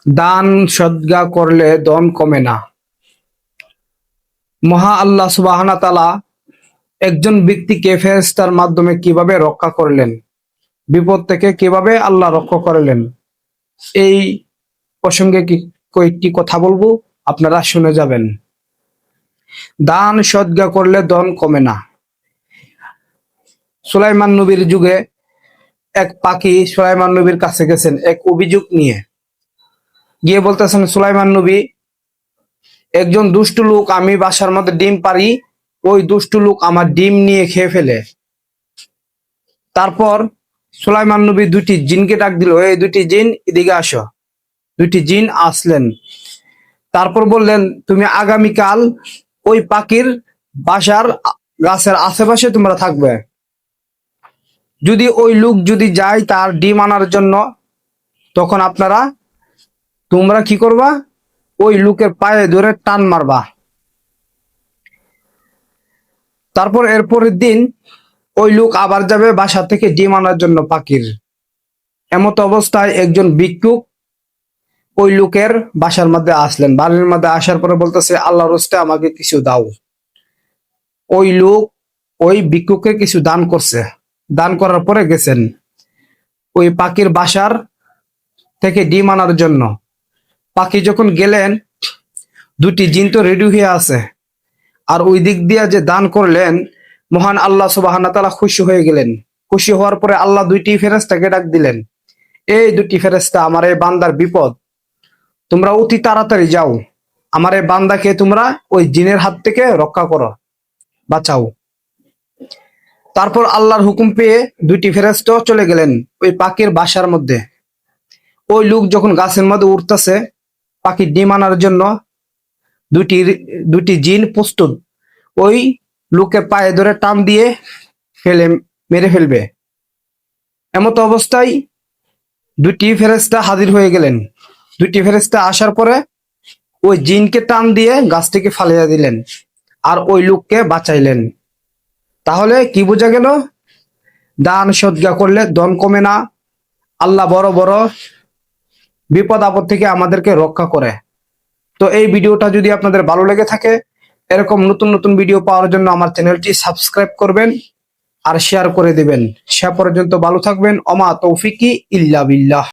দান সদকা করলে ধন কমে না। মহা আল্লাহ সুবহানাহু ওয়া তাআলা একজন ব্যক্তিকে ফেরেশতার মাধ্যমে কিভাবে রক্ষা করলেন, বিপদ থেকে কিভাবে আল্লাহ রক্ষা করলেন, এই প্রসঙ্গে কয়েকটি কথা বলবো, আপনারা শুনে যাবেন। দান সদকা করলে ধন কমে না। সুলাইমান নবীর যুগে এক পাখি সুলাইমান নবীর কাছে গেছেন এক অভিযোগ নিয়ে। গিয়ে বলতেছেন, সুলাইমান নবী, একজন দুষ্টু লোক, আমি বাসার মধ্যে ডিম পারি, ওই দুষ্টু লোক আমার ডিম নিয়ে খেয়ে ফেলে। তারপর সুলাইমান নবী দুটি জিনকে ডাক দিল, এই দুটি জিন এদিকে আসো। দুটি জিন আসলেন। তারপর বললেন, তুমি আগামীকাল ওই পাখির বাসার গাছের আশেপাশে তোমরা থাকবে। যদি ওই লোক যদি যায় তার ডিম আনার জন্য, তখন তোমরা কি করবা, ওই লোকের পায়ে ধরে টান মারবা। তারপর এরপরের দিন ওই লোক আবার যাবে বাসা থেকে ডিম আনার জন্য পাখির। এমত অবস্থায় একজন ভিক্ষুক ওই লোকের বাসার মধ্যে আসলেন। বাড়ির মধ্যে আসার পরে বলতেছে, আল্লাহর হস্তে আমাকে কিছু দাও। ওই লোক ওই ভিক্ষুককে কিছু দান করছে। দান করার পরে গেছেন ওই পাখির বাসার থেকে ডিম আনার জন্য। পাখি যখন গেলেন, দুটি জিন তো রেডি হয়ে আছে। আর ওই দিক দিয়ে যে দান করলেন, মহান আল্লাহ সুবহানাহু ওয়া তাআলা খুশি হয়ে গেলেন। খুশি হওয়ার পরে আল্লাহ দুইটি ফেরেশতাকে ডাক দিলেন, এই দুটি ফেরেশতা, আমার এই বান্দার বিপদ, তোমরা অতি তাড়াতাড়ি যাও, আমার এই বান্দাকে তোমরা ওই জিনের হাত থেকে রক্ষা করো, বাঁচাও। তারপর আল্লাহর হুকুম পেয়ে দুইটি ফেরেশতা চলে গেলেন ওই পাখির বাসার মধ্যে। ওই লোক যখন গাছের মধ্যে উঠতেছে পাখির ডিম আনার জন্য, দুটি জিন প্রস্তুত ওই লোকের পায়ে ধরে টান দিয়ে মেরে ফেলবে। এমত অবস্থায় দুটি ফেরেশতা হাজির হয়ে গেলেন। দুটি ফেরেশতা আসার পরে ওই জিনকে টান দিয়ে গাছ থেকে ফালিয়ে দিলেন আর ওই লোককে বাঁচাইলেন। তাহলে কি বোঝা গেল? দান সদকা করলে ধন কমে না। আল্লাহ বড় বড় বিপদ আপদ থেকে আমাদেরকে রক্ষা করে। তো এই ভিডিওটা যদি আপনাদের ভালো লেগে থাকে, এরকম নতুন নতুন ভিডিও পাওয়ার জন্য আমার চ্যানেলটি সাবস্ক্রাইব করবেন আর শেয়ার করে দিবেন। সে পর্যন্ত ভালো থাকবেন। ওমা তৌফিকি ইল্লা বিল্লাহ।